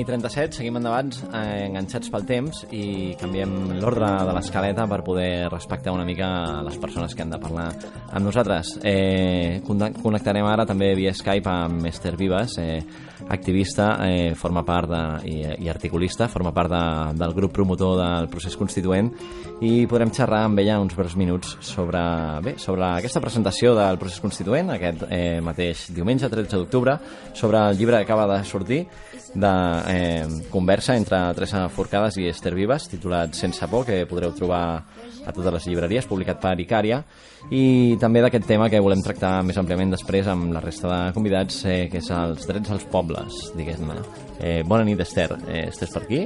I 37, seguim endavant, enganxats pel temps, i canviem l'ordre de l'escaleta per poder respectar una mica les persones que han de parlar amb nosaltres. Connectarem ara també via Skype amb Esther Vives, activista, forma part i articulista, forma part del grup promotor del procés constituent, i podrem xerrar amb ella uns breus minuts sobre aquesta presentació del procés constituent aquest mateix diumenge, 13 d'octubre, sobre el llibre que acaba de sortir de conversa entre Teresa Forcades i Esther Vives, titulat Sense por, que podreu trobar a totes les llibreries, publicat per Icària, i també d'aquest tema que volem tractar més àmpliament després amb la resta de convidats, que és els drets als pobles, diguem-ne. Bona nit, Esther. Estàs per aquí?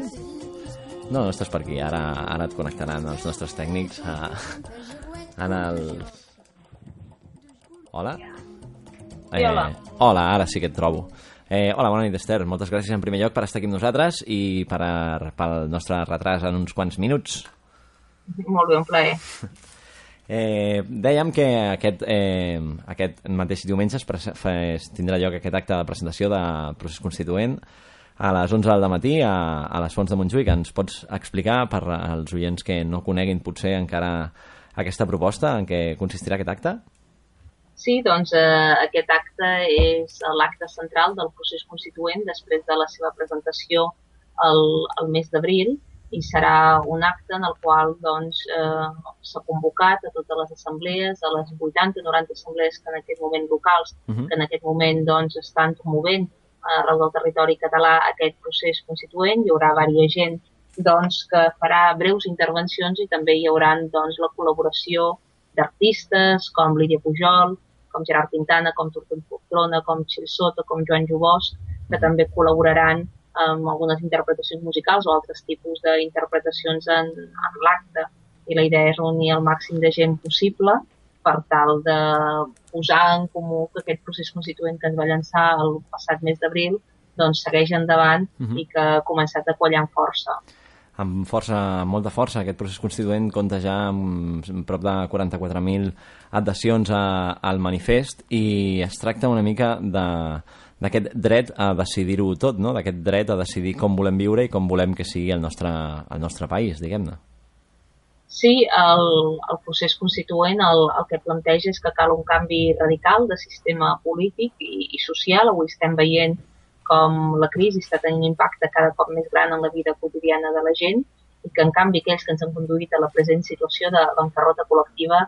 No estàs per aquí. Ara et connectaran els nostres tècnics en el... Hola? Sí, hola. Hola, ara sí que et trobo. Hola, bona nit, Esther. Moltes gràcies en primer lloc per estar aquí amb nosaltres i pel nostre retras en uns quants minuts. Molt bé, un plaer. Dèiem que aquest mateix diumenge tindrà lloc aquest acte de presentació del procés constituent a les 11 del matí a les Fonts de Montjuïc. Ens pots explicar per als oients que no coneguin potser encara aquesta proposta, en què consistirà aquest acte? Sí, doncs aquest acte és l'acte central del procés constituent després de la seva presentació el mes d'abril, i serà un acte en el qual s'ha convocat a totes les assemblees, a les 80-90 assemblees que en aquest moment locals, que en aquest moment estan promovent arreu del territori català aquest procés constituent. Hi haurà diversa gent que farà breus intervencions, i també hi haurà la col·laboració d'artistes com Lídia Pujol, com Gerard Quintana, com Tortell Poltrona, com Txell Soto, com Joan Jubós, que també col·laboraran amb algunes interpretacions musicals o altres tipus d'interpretacions en l'acte. I la idea és reunir el màxim de gent possible per tal de posar en comú que aquest procés constituent que es va llançar el passat mes d'abril segueix endavant i que ha començat a quallar amb força. Amb molta força. Aquest procés constituent compta ja amb prop de 44.000 adhesions al manifest, i es tracta una mica d'aquest dret a decidir-ho tot, no? D'aquest dret a decidir com volem viure i com volem que sigui el nostre país, diguem-ne. Sí, el procés constituent el que planteja és que cal un canvi radical de sistema polític i social. Avui estem veient com la crisi està tenint un impacte cada cop més gran en la vida quotidiana de la gent, i que en canvi aquells que ens han conduït a la present situació de bancarrota col·lectiva,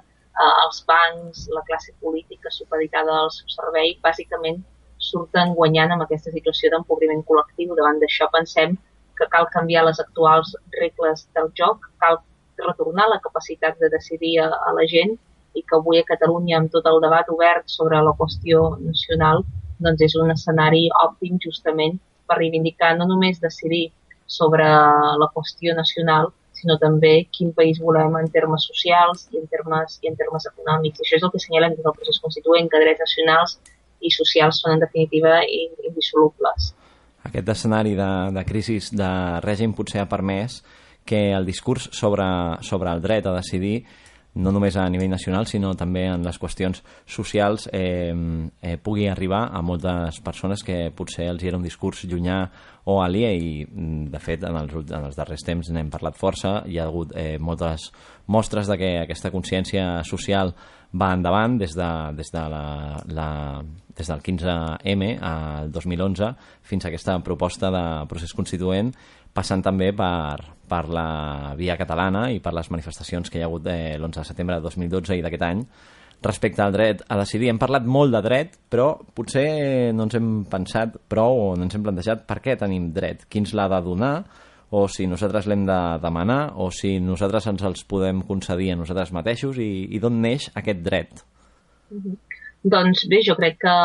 els bancs, la classe política supeditada al seu servei, bàsicament surten guanyant amb aquesta situació d'empobriment col·lectiu. Davant d'això pensem que cal canviar les actuals regles del joc, cal retornar la capacitat de decidir a la gent, i que avui a Catalunya, amb tot el debat obert sobre la qüestió nacional, és un escenari òptim justament per reivindicar no només decidir sobre la qüestió nacional, sinó també quin país volem en termes socials i en termes econòmics. I això és el que assenyalem des del procés constituent, que drets nacionals i socials són en definitiva indissolubles. Aquest escenari de crisi de règim potser ha permès que el discurs sobre el dret a decidir, no només a nivell nacional, sinó també en les qüestions socials, pugui arribar a moltes persones que potser els era un discurs llunyà o aliè, i de fet en els darrers temps n'hem parlat força. Hi ha hagut moltes mostres de que aquesta consciència social va endavant des del 15M al 2011 fins a aquesta proposta de procés constituent, passant també per la via catalana i per les manifestacions que hi ha hagut l'11 de setembre de 2012 i d'aquest any respecte al dret a decidir. Hem parlat molt de dret, però potser no ens hem pensat prou o no ens hem plantejat per què tenim dret, qui ens l'ha de donar, o si nosaltres l'hem de demanar, o si nosaltres ens els podem concedir a nosaltres mateixos, i d'on neix aquest dret? Doncs bé, jo crec que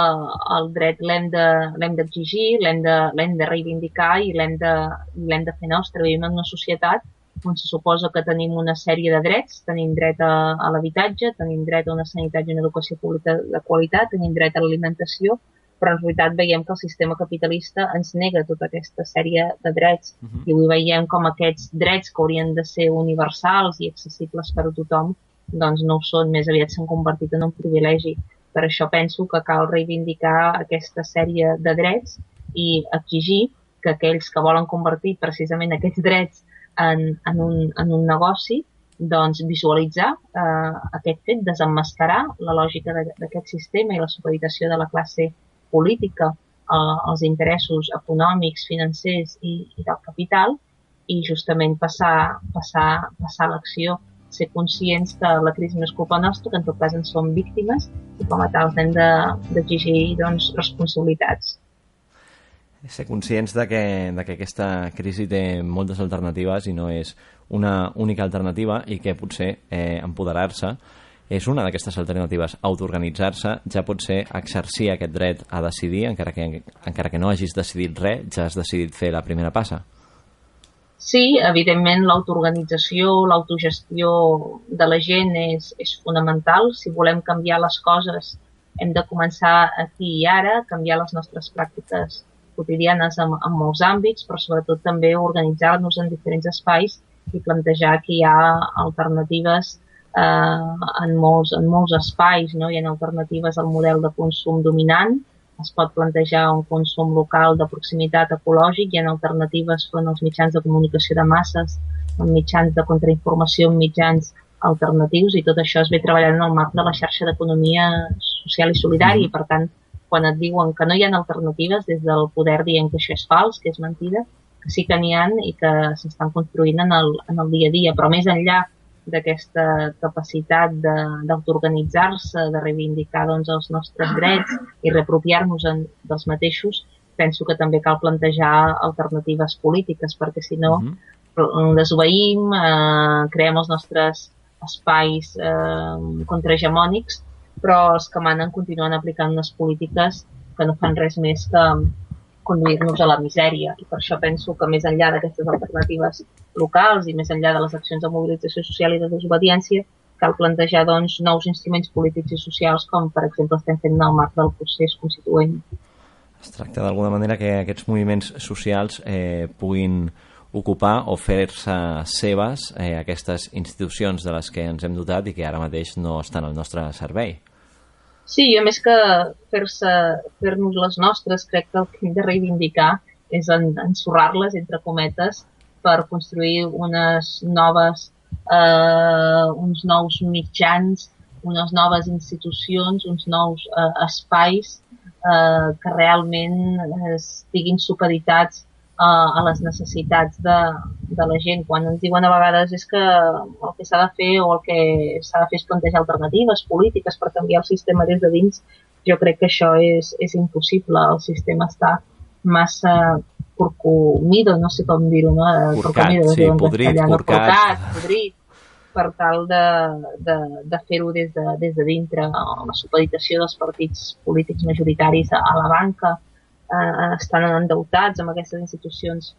el dret l'hem d'exigir, l'hem de reivindicar i l'hem de fer nostre. Vivim en una societat on se suposa que tenim una sèrie de drets, tenim dret a l'habitatge, tenim dret a una sanitat i una educació pública de qualitat, tenim dret a l'alimentació, però en realitat veiem que el sistema capitalista ens nega tota aquesta sèrie de drets i avui veiem com aquests drets que haurien de ser universals i accessibles per a tothom, doncs no ho són, més aviat s'han convertit en un privilegi. Per això penso que cal reivindicar aquesta sèrie de drets i exigir que aquells que volen convertir precisament aquests drets en un negoci, doncs visualitzar aquest fet, desemmascarar la lògica d'aquest sistema i la supeditació de la classe política als interessos econòmics, financers i del capital, i justament passar a l'acció, ser conscients que la crisi no és culpa nostra, que en tot cas en som víctimes i com a tals hem d'exigir responsabilitats. Ser conscients de que aquesta crisi té moltes alternatives i no és una única alternativa i que potser empoderar-se és una d'aquestes alternatives. Autoorganitzar-se ja pot ser exercir aquest dret a decidir, encara que no hagis decidit res, ja has decidit fer la primera passa. Sí, evidentment l'autoorganització, l'autogestió de la gent és fonamental. Si volem canviar les coses hem de començar aquí i ara, canviar les nostres pràctiques quotidianes en molts àmbits, però sobretot també organitzar-nos en diferents espais i plantejar que hi ha alternatives en molts espais, no? Hi ha alternatives al model de consum dominant, es pot plantejar un consum local de proximitat ecològic, hi ha alternatives front als mitjans de comunicació de masses, en mitjans de contrainformació, en mitjans alternatius, i tot això es ve treballant en el marc de la xarxa d'economia social i solidària, i per tant, quan et diuen que no hi ha alternatives, des del poder dient que això és fals, que és mentida, que sí que n'hi ha i que s'estan construint en el dia a dia. Però més enllà d'aquesta capacitat d'autoorganitzar-se, de reivindicar els nostres drets i reapropiar-nos dels mateixos, penso que també cal plantejar alternatives polítiques, perquè si no desobeïm, creem els nostres espais contrahegemònics, però els que manen continuen aplicant unes polítiques que no fan res més que conduir-nos a la misèria. I per això penso que més enllà d'aquestes alternatives locals i més enllà de les accions de mobilització social i de desobediència, cal plantejar nous instruments polítics i socials, com per exemple estem fent en el marc del procés constituent. Es tracta d'alguna manera que aquests moviments socials puguin ocupar o fer-se seves aquestes institucions de les que ens hem dotat i que ara mateix no estan al nostre servei. Sí, a més que fer-nos les nostres, crec que el que hem de reivindicar és ensorrar-les, entre cometes, per construir uns nous mitjans, unes noves institucions, uns nous espais que realment estiguin supeditats a les necessitats de la gent. Quan ens diuen a vegades és que el que s'ha de fer o el que s'ha de fer és plantejar alternatives polítiques per canviar el sistema des de dins, jo crec que això és impossible. El sistema està massa curcomido, no sé com dir-ho, no? Podrit, per tal de fer-ho des de dintre. La supeditació dels partits polítics majoritaris a la banca, estan endeutats amb aquestes institucions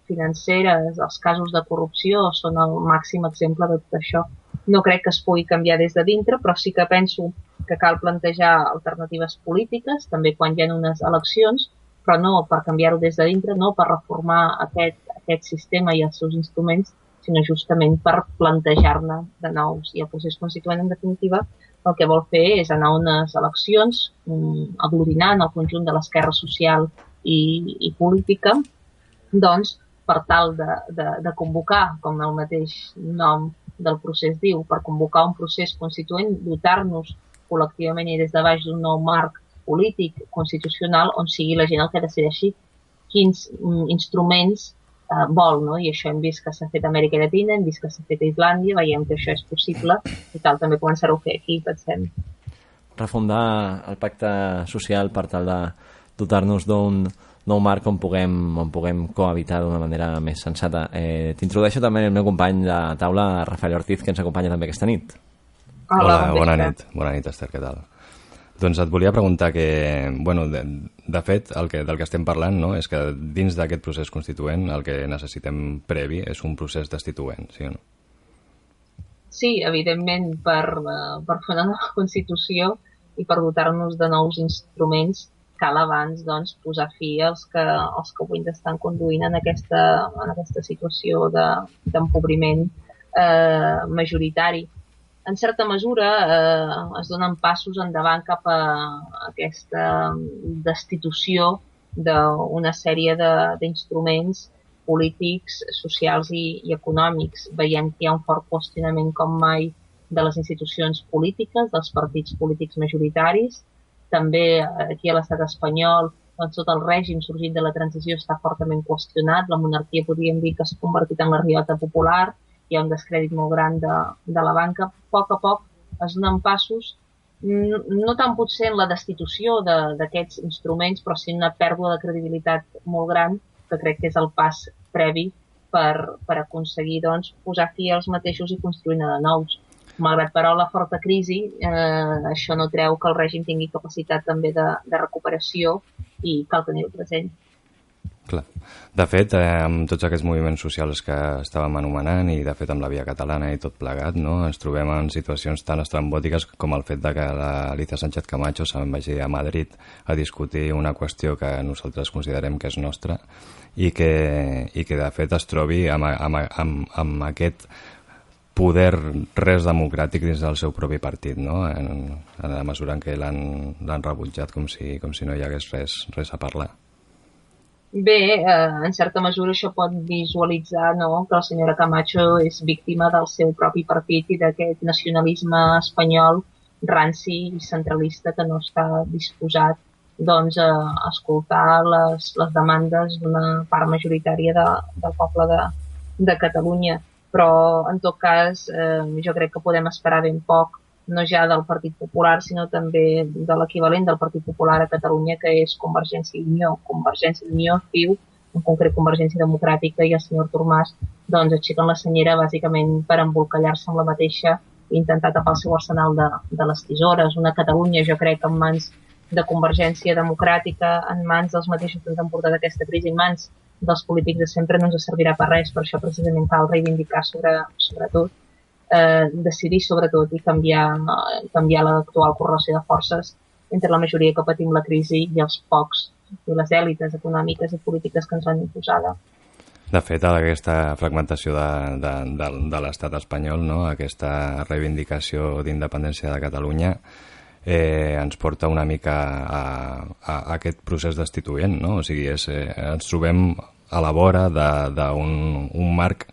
financeres, els casos de corrupció són el màxim exemple de tot això. No crec que es pugui canviar des de dintre, però sí que penso que cal plantejar alternatives polítiques, també quan hi ha unes eleccions, però no per canviar-ho des de dintre, no per reformar aquest sistema i els seus instruments, sinó justament per plantejar-ne de nous. I el procés constituent, en definitiva, el que vol fer és anar a unes eleccions aglutinant el conjunt de l'esquerra social i política, doncs, per tal de convocar, com el mateix nom del procés diu, per convocar un procés constituent, dotar-nos col·lectivament i des de baix d'un nou marc polític constitucional on sigui la gent el que decideixi quins instruments vol, no? I això hem vist que s'ha fet a Amèrica Llatina, hem vist que s'ha fet a Islàndia, veiem que això és possible i cal també començar-ho a fer aquí, pensem. Refundar el pacte social per tal de dotar-nos d'un nou marc on puguem cohabitar d'una manera més sensata. T'introdueixo també el meu company de taula, Rafael Ortiz, que ens acompanya també aquesta nit. Hola, bona nit, Esther, què tal? Doncs et volia preguntar que, bueno, de fet, del que estem parlant, no?, és que dins d'aquest procés constituent el que necessitem previ és un procés destituent, sí o no? Sí, evidentment, per fer una nova Constitució i per dotar-nos de nous instruments cal abans doncs, posar fi als que avui ens estan conduint en aquesta situació d'empobriment majoritari. En certa mesura es donen passos endavant cap a aquesta destitució d'una sèrie d'instruments polítics, socials i econòmics. Veiem que hi ha un fort qüestionament com mai de les institucions polítiques, dels partits polítics majoritaris. També aquí a l'estat espanyol, doncs, tot el règim sorgit de la transició està fortament qüestionat. La monarquia podríem dir que s'ha convertit en la riota popular, hi ha un descrèdit molt gran de la banca. A poc es donen passos, no tant potser en la destitució d'aquests instruments, però sí una pèrdua de credibilitat molt gran, que crec que és el pas previ per aconseguir doncs, posar fi als mateixos i construir-ne de nous. Malgrat, però, la forta crisi, això no treu que el règim tingui capacitat també de recuperació i cal tenir-ho present. Clar. De fet, amb tots aquests moviments socials que estàvem anomenant i, de fet, amb la Via Catalana i tot plegat, no?, ens trobem en situacions tan estrambòtiques com el fet de que l'Alicia Sánchez Camacho se'n vagi a Madrid a discutir una qüestió que nosaltres considerem que és nostra i que de fet, es trobi amb aquest poder res democràtic dins del seu propi partit, no?, en la mesura en què l'han rebutjat com si no hi hagués res a parlar. Bé, en certa mesura això pot visualitzar, no?, que la senyora Camacho és víctima del seu propi partit i d'aquest nacionalisme espanyol ranci i centralista que no està disposat doncs, a escoltar les demandes d'una part majoritària del poble de Catalunya. Però, en tot cas, jo crec que podem esperar ben poc, no ja del Partit Popular, sinó també de l'equivalent del Partit Popular a Catalunya, que és Convergència i Unió. Convergència i Unió, CiU, en concret Convergència Democràtica i el senyor Artur Mas, doncs aixequen la senyera bàsicament per embolcallar-se amb la mateixa i intentar tapar el seu arsenal de les tisores. Una Catalunya, jo crec, en mans de Convergència Democràtica, en mans dels mateixos que ens han portat aquesta crisi, en mans dels polítics de sempre, no ens servirà per res. Per això precisament cal reivindicar sobretot, decidir sobretot i canviar l'actual correlació de forces entre la majoria que patim la crisi i els pocs i les èlites econòmiques i polítiques que ens han imposada. De fet, aquesta fragmentació de l'estat espanyol, no?, aquesta reivindicació d'independència de Catalunya, ens porta una mica a aquest procés destituent, no? O sigui, ens trobem a la vora d'un marc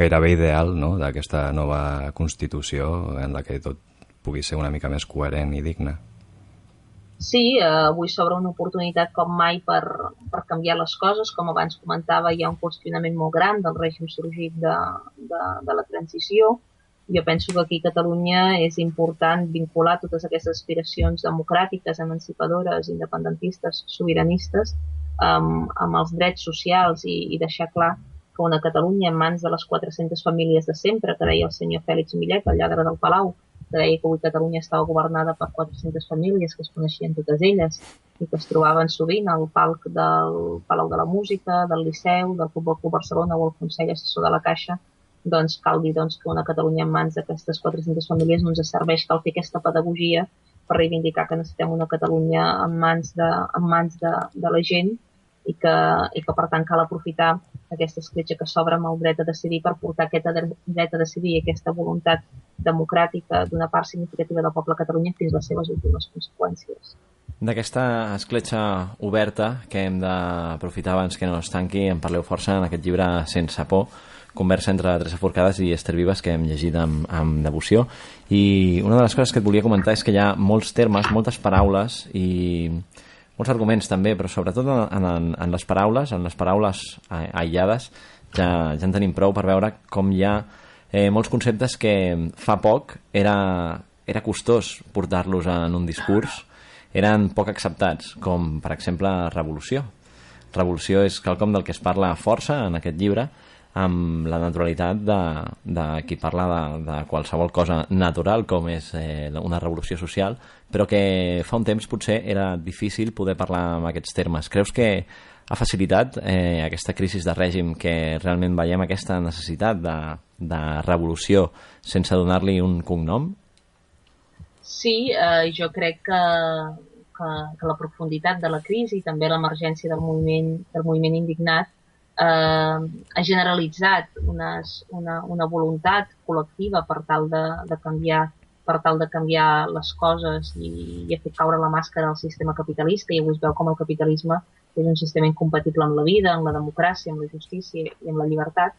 gairebé ideal, no?, d'aquesta nova Constitució en la que tot pugui ser una mica més coherent i digne. Sí, avui s'obre una oportunitat com mai per canviar les coses. Com abans comentava, hi ha un qüestionament molt gran del règim sorgit de la transició. Jo penso que aquí a Catalunya és important vincular totes aquestes aspiracions democràtiques, emancipadores, independentistes, sobiranistes, amb els drets socials i deixar clar que una Catalunya en mans de les 400 famílies de sempre, que deia el senyor Fèlix Millet, el lladre del Palau, que deia que avui Catalunya estava governada per 400 famílies que es coneixien totes elles i que es trobaven sovint al palc del Palau de la Música, del Liceu, del Futbol Club Barcelona o el Consell Assessor de la Caixa. Doncs cal dir que una Catalunya en mans d'aquestes 400 famílies no ens serveix. Cal fer aquesta pedagogia per reivindicar que necessitem una Catalunya en mans de la gent i que per tant cal aprofitar aquesta escletxa que s'obre amb el dret a decidir per portar aquest dret a decidir i aquesta voluntat democràtica d'una part significativa del poble de Catalunya fins a les seves últimes conseqüències. D'aquesta escletxa oberta que hem d'aprofitar abans que no es tanqui, en parleu força en aquest llibre Sense por, conversa entre Teresa Forcades i Esther Vives, que hem llegit amb devoció. I una de les coses que et volia comentar és que hi ha molts termes, moltes paraules i molts arguments també, però sobretot en les paraules aïllades ja en tenim prou per veure com hi ha molts conceptes que fa poc era costós portar-los en un discurs, eren poc acceptats, com per exemple revolució. Revolució és quelcom del que es parla força en aquest llibre, amb la naturalitat de qui parla de qualsevol cosa natural com és una revolució social, però que fa un temps potser era difícil poder parlar amb aquests termes. Creus que ha facilitat aquesta crisi de règim que realment veiem aquesta necessitat de revolució sense donar-li un cognom? Sí, jo crec que la profunditat de la crisi i també l'emergència del moviment indignat ha generalitzat una voluntat col·lectiva per tal de canviar les coses i ha fet caure la màscara del sistema capitalista, i avui es veu com el capitalisme és un sistema incompatible amb la vida, amb la democràcia, amb la justícia i amb la llibertat,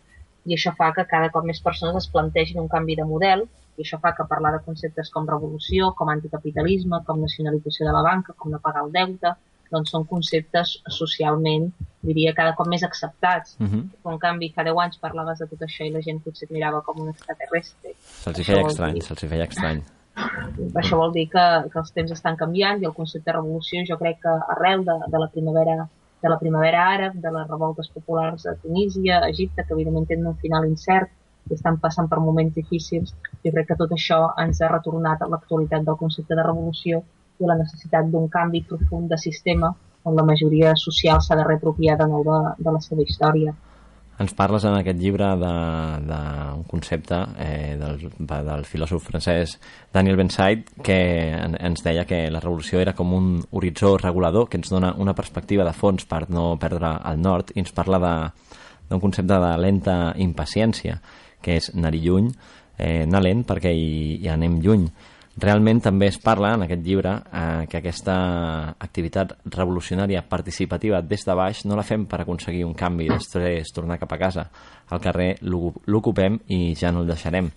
i això fa que cada cop més persones es plantegin un canvi de model, i això fa que parlar de conceptes com revolució, com anticapitalisme, com nacionalització de la banca, com no pagar el deute, doncs són conceptes socialment, diria, cada cop més acceptats. En canvi, fa 10 anys parlaves de tot això i la gent potser et mirava com un extraterrestre. Se'ls feia estrany. Això vol dir que els temps estan canviant i el concepte de revolució, jo crec que arrel de la primavera àrab, de les revoltes populars a Tunísia, a Egipte, que evidentment tenen un final incert i estan passant per moments difícils, jo crec que tot això ens ha retornat a l'actualitat del concepte de revolució i la necessitat d'un canvi profund de sistema on la majoria social s'ha de reapropiar de nou de la seva història. Ens parles en aquest llibre d'un concepte del filòsof francès Daniel Benside, que ens deia que la revolució era com un horitzó regulador que ens dona una perspectiva de fons per no perdre el nord, i ens parla d'un concepte de lenta impaciència, que és anar-hi lluny, anar lent perquè hi anem lluny. Realment també es parla en aquest llibre que aquesta activitat revolucionària participativa des de baix no la fem per aconseguir un canvi i després tornar cap a casa. Al carrer l'ocupem i ja no el deixarem.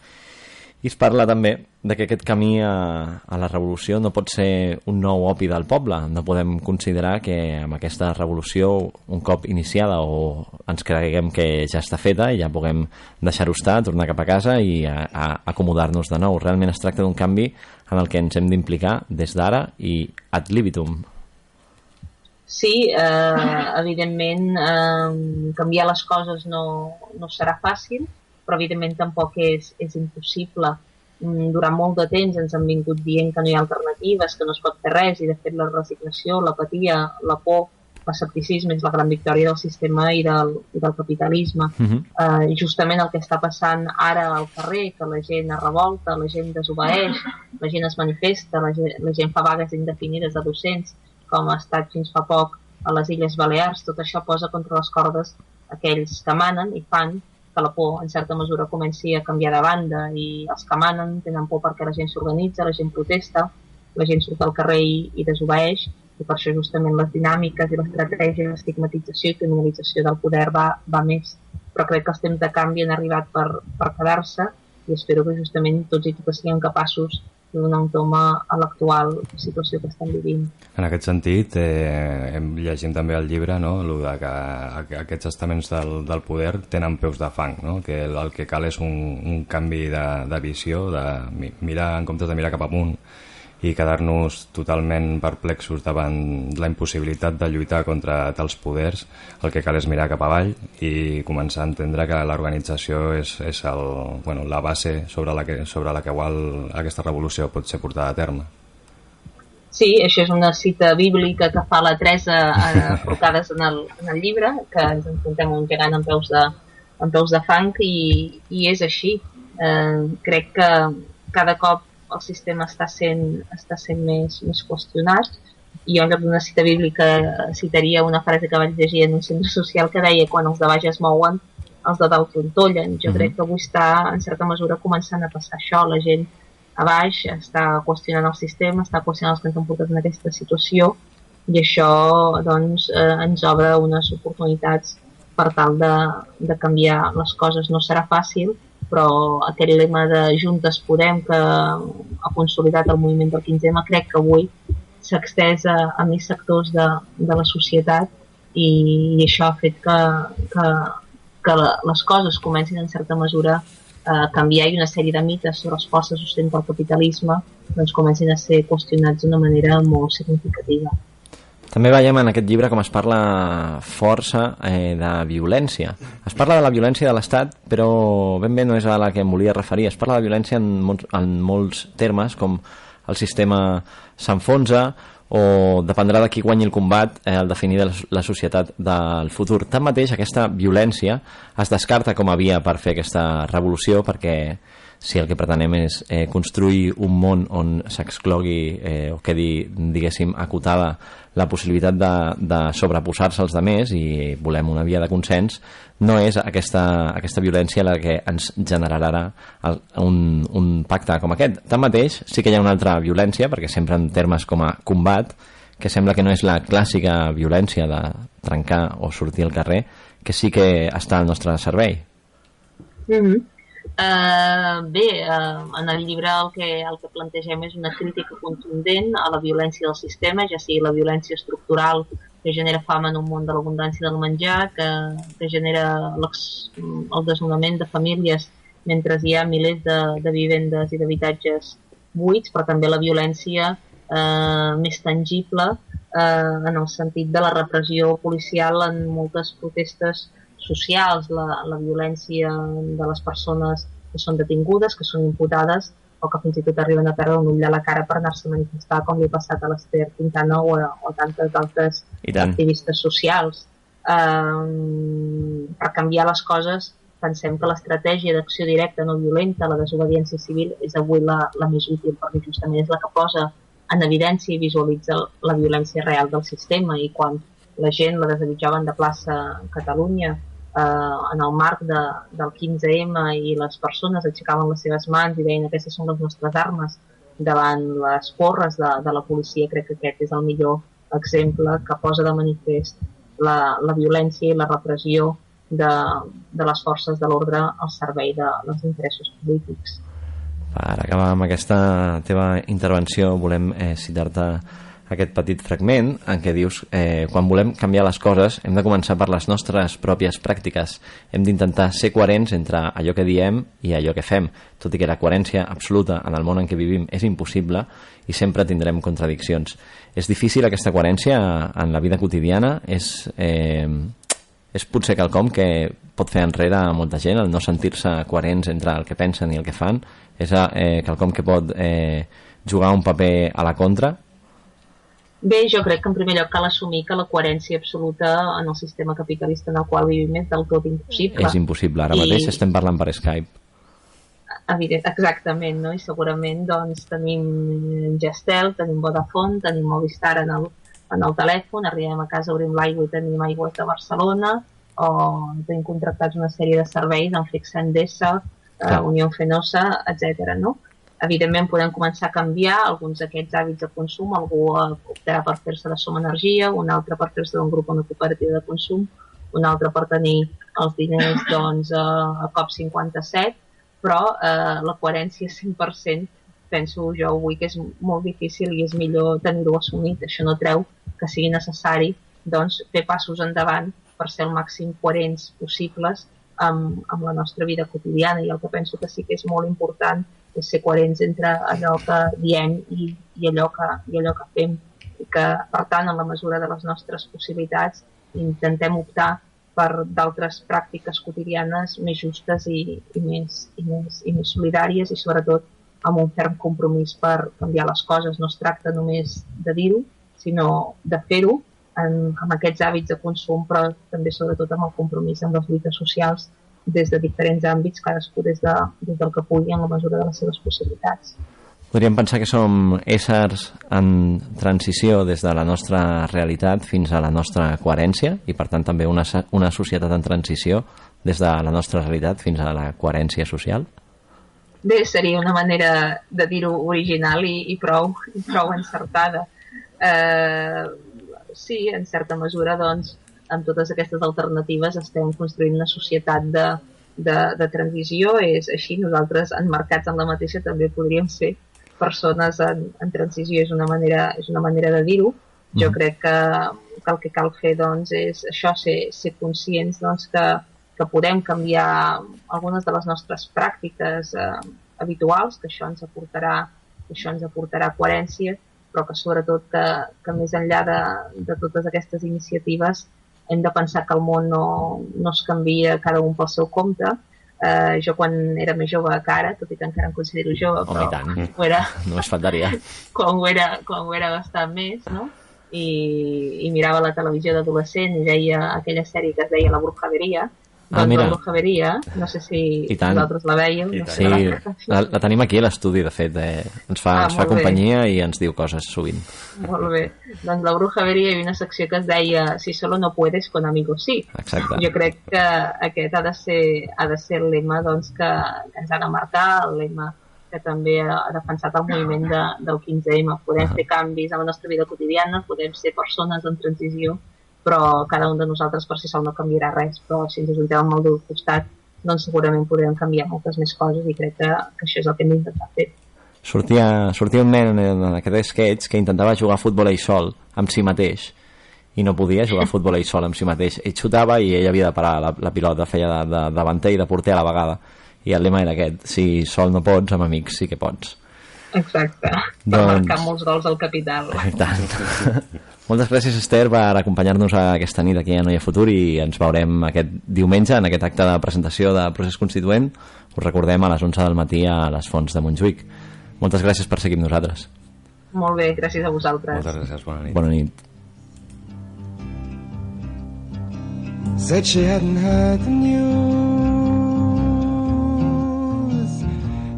I es parla també de que aquest camí a la revolució no pot ser un nou opi del poble. No podem considerar que amb aquesta revolució, un cop iniciada, o ens creguem que ja està feta i ja puguem deixar-ho estar, tornar cap a casa i acomodar-nos de nou. Realment es tracta d'un canvi en el que ens hem d'implicar des d'ara i ad libitum. Sí, evidentment canviar les coses no serà fàcil, però evidentment tampoc és impossible. Durant molt de temps ens han vingut dient que no hi ha alternatives, que no es pot fer res, i de fet la resignació, l'apatia, la por, l'escepticisme és la gran victòria del sistema i del capitalisme. Justament el que està passant ara al carrer, que la gent es revolta, la gent desobeeix, la gent es manifesta, la gent fa vagues indefinides de docents, com ha estat fins fa poc a les Illes Balears, tot això posa contra les cordes aquells que manen i fan que la por, en certa mesura, comenci a canviar de banda, i els que manen tenen por perquè la gent s'organitza, la gent protesta, la gent surt al carrer i desobeeix, i per això justament les dinàmiques i l'estratègia d'estigmatització i criminalització del poder va més. Però crec que els temps de canvi han arribat per quedar-se, i espero que justament tots i totes siguem capaços de donar un tom a l'actual situació que estem vivint. En aquest sentit, llegim també el llibre, no?, que aquests estaments del poder tenen peus de fang, no?, que el que cal és un canvi de visió, de mirar, en comptes de mirar cap amunt i quedar-nos totalment perplexos davant la impossibilitat de lluitar contra tals poders, el que cal és mirar cap avall i començar a entendre que l'organització és la base sobre la que aquesta revolució pot ser portada a terme. Sí, això és una cita bíblica que fa la Teresa colocades en el llibre, que ens enfrontem a un gegant amb peus de fang, i és així. Crec que cada cop el sistema està sent més qüestionat, i jo en lloc d'una cita bíblica citaria una frase que vaig llegir en un centre social que deia: quan els de baix es mouen, els de dalt trontollen. Jo crec que avui està, en certa mesura, començant a passar això. La gent a baix està qüestionant el sistema, està qüestionant els que ens han portat en aquesta situació, i això doncs, ens obre unes oportunitats per tal de canviar les coses. No serà fàcil, però aquest lema de Juntes Podem, que ha consolidat el moviment del 15M, crec que avui s'ha extès a més sectors de la societat, i això ha fet que les coses comencin en certa mesura a canviar, i una sèrie de mites sobre els quals se sustenta el capitalisme doncs comencin a ser qüestionats d'una manera molt significativa. També veiem en aquest llibre com es parla força de violència. Es parla de la violència de l'Estat, però ben bé no és a la que em volia referir. Es parla de violència en molts termes, com el sistema s'enfonsa, o dependrà de qui guanyi el combat el definir la societat del futur. Tanmateix, aquesta violència es descarta com a via per fer aquesta revolució, perquè si el que pretenem és construir un món on s'exclogui o quedi, diguéssim, acotada la possibilitat de sobreposar-se als altres i volem una via de consens, no és aquesta violència la que ens generarà un pacte com aquest. Tanmateix, sí que hi ha una altra violència, perquè sempre en termes com a combat, que sembla que no és la clàssica violència de trencar o sortir al carrer, que sí que està al nostre servei. En el llibre el que plantegem és una crítica contundent a la violència del sistema, ja sigui la violència estructural que genera fam en un món de l'abundància del menjar, que genera el desnonament de famílies mentre hi ha milers de vivendes i d'habitatges buits, però també la violència més tangible en el sentit de la repressió policial en moltes protestes socials, la violència de les persones que són detingudes, que són imputades o que fins i tot arriben a perdre un ull a la cara per anar-se a manifestar, com li ha passat a l'Ester Quintana o tantes altres activistes socials. Per canviar les coses, pensem que l'estratègia d'acció directa no violenta, la desobediència civil, és avui la més útil, perquè justament és la que posa en evidència i visualitza la violència real del sistema, i quan la gent la desallotjaven de plaça Catalunya en el marc del 15M i les persones aixecaven les seves mans i deien aquestes són les nostres armes davant les porres de la policia, crec que aquest és el millor exemple que posa de manifest la violència i la repressió de les forces de l'ordre al servei dels interessos polítics. Per acabar amb aquesta teva intervenció volem citar-te aquest petit fragment en què dius quan volem canviar les coses hem de començar per les nostres pròpies pràctiques, hem d'intentar ser coherents entre allò que diem i allò que fem, tot i que la coherència absoluta en el món en què vivim és impossible i sempre tindrem contradiccions. És difícil aquesta coherència en la vida quotidiana, és potser quelcom que pot fer enrere a molta gent, el no sentir-se coherents entre el que pensen i el que fan, és quelcom que pot jugar un paper a la contra. Bé, jo crec que en primer lloc cal assumir que la coherència absoluta en el sistema capitalista en el qual vivim és del tot impossible. És impossible, ara mateix estem parlant per Skype. Exactament, no? I segurament doncs, tenim Gestel, tenim Vodafone, tenim Movistar en el telèfon, arribem a casa, obrim l'aigua i tenim aigües de Barcelona, o tenim contractats una sèrie de serveis amb Flexa Endesa, Unió Fenosa, etc. No? Evidentment podem començar a canviar alguns d'aquests hàbits de consum, algú optarà per fer-se de Som Energia, un altre per fer-se d'un grup o una cooperativa de consum, un altre per tenir els diners doncs, a COP57, però la coherència 100% penso jo avui que és molt difícil i és millor tenir-ho assumit. Això no treu que sigui necessari doncs, fer passos endavant per ser el màxim coherents possibles amb la nostra vida quotidiana, i el que penso que sí que és molt important és ser coherents entre allò que diem i allò que fem, i que per tant en la mesura de les nostres possibilitats intentem optar per d'altres pràctiques quotidianes més justes i més solidàries, i sobretot amb un ferm compromís per canviar les coses. No es tracta només de dir-ho, sinó de fer-ho amb aquests hàbits de consum, però també sobretot amb el compromís amb les lluites socials des de diferents àmbits, cadascú des del que pugui en la mesura de les seves possibilitats. Podríem pensar que som éssers en transició des de la nostra realitat fins a la nostra coherència, i per tant també una societat en transició des de la nostra realitat fins a la coherència social? Bé, seria una manera de dir-ho original i prou encertada. Sí, en certa mesura, doncs, amb totes aquestes alternatives estem construint una societat de transició. És així, nosaltres emmarcats en la mateixa també podríem ser persones en transició, és una manera de dir-ho. Jo crec que el que cal fer doncs, és això, ser conscients doncs, que podem canviar algunes de les nostres pràctiques habituals, que això ens aportarà coherència, però que sobretot que més enllà de totes aquestes iniciatives hem de pensar que el món no es canvia cada un pel seu compte. Jo quan era més jove que ara, tot i que encara em considero jove, però ho era, només faltaria. quan ho era bastant més, no? I mirava la televisió d'adolescent i veia aquella sèrie que es deia La Brujeria. Doncs La Brujeria, no sé si vosaltres la veieu. Sí, la tenim aquí a l'estudi, de fet. Ens fa companyia i ens diu coses sovint. Molt bé. Doncs La Brujeria hi havia una secció que es deia Si solo no puedes, con amigos sí. Exacte. Jo crec que aquest ha de ser el lema doncs, que ens ha de marcar, el lema que també ha defensat el moviment del 15M. Podem fer canvis a la nostra vida quotidiana, podem ser persones en transició, però cada un de nosaltres per si sol no canviarà res, però si ens ajuntem amb el del costat, doncs segurament podrem canviar moltes més coses i crec que això és el que hem d'intentar fer. Sortia un nen en aquest sketch que intentava jugar a futbol ell sol, amb si mateix, i no podia jugar a futbol ell sol amb si mateix. Ell xutava i ell havia de parar la pilota, feia de davanter i de porter a la vegada. I el lema era aquest, si sol no pots, amb amics sí que pots. Exacte, per marcar molts gols al capital. Tant. Moltes gràcies, Esther, per acompanyar-nos aquesta nit aquí a No hi ha futur i ens veurem aquest diumenge en aquest acte de presentació de Procés Constituent. Us recordem a les 11 del matí a les Fonts de Montjuïc. Moltes gràcies per seguir amb nosaltres. Molt bé, gràcies a vosaltres. Moltes gràcies, bona nit. Bona nit. Said she hadn't heard the news,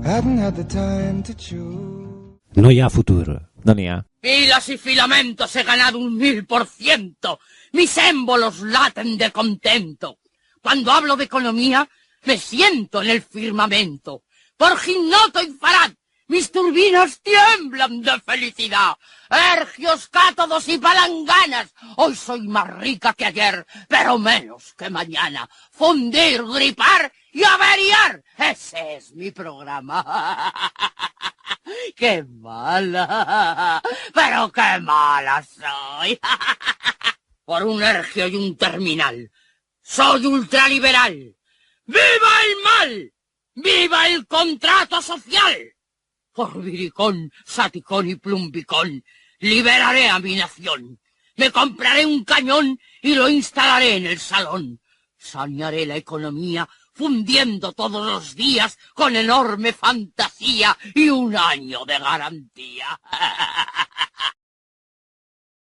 hadn't had the time to choose. No hi ha futur. No n'hi ha. Filas y filamentos he ganado 1000%. Mis émbolos laten de contento. Cuando hablo de economía, me siento en el firmamento. Por Gimnoto y Farad, mis turbinas tiemblan de felicidad. Ergios, cátodos y palanganas, hoy soy más rica que ayer, pero menos que mañana. Fundir, gripar y averiar, ese es mi programa. ¡Qué mala! ¡Pero qué mala soy! Por un ergio y un terminal. Soy ultraliberal. ¡Viva el mal! ¡Viva el contrato social! Por Viricón, Saticón y Plumbicón, liberaré a mi nación. Me compraré un cañón y lo instalaré en el salón. Sanearé la economía fundiendo todos los días con enorme fantasía y un año de garantía.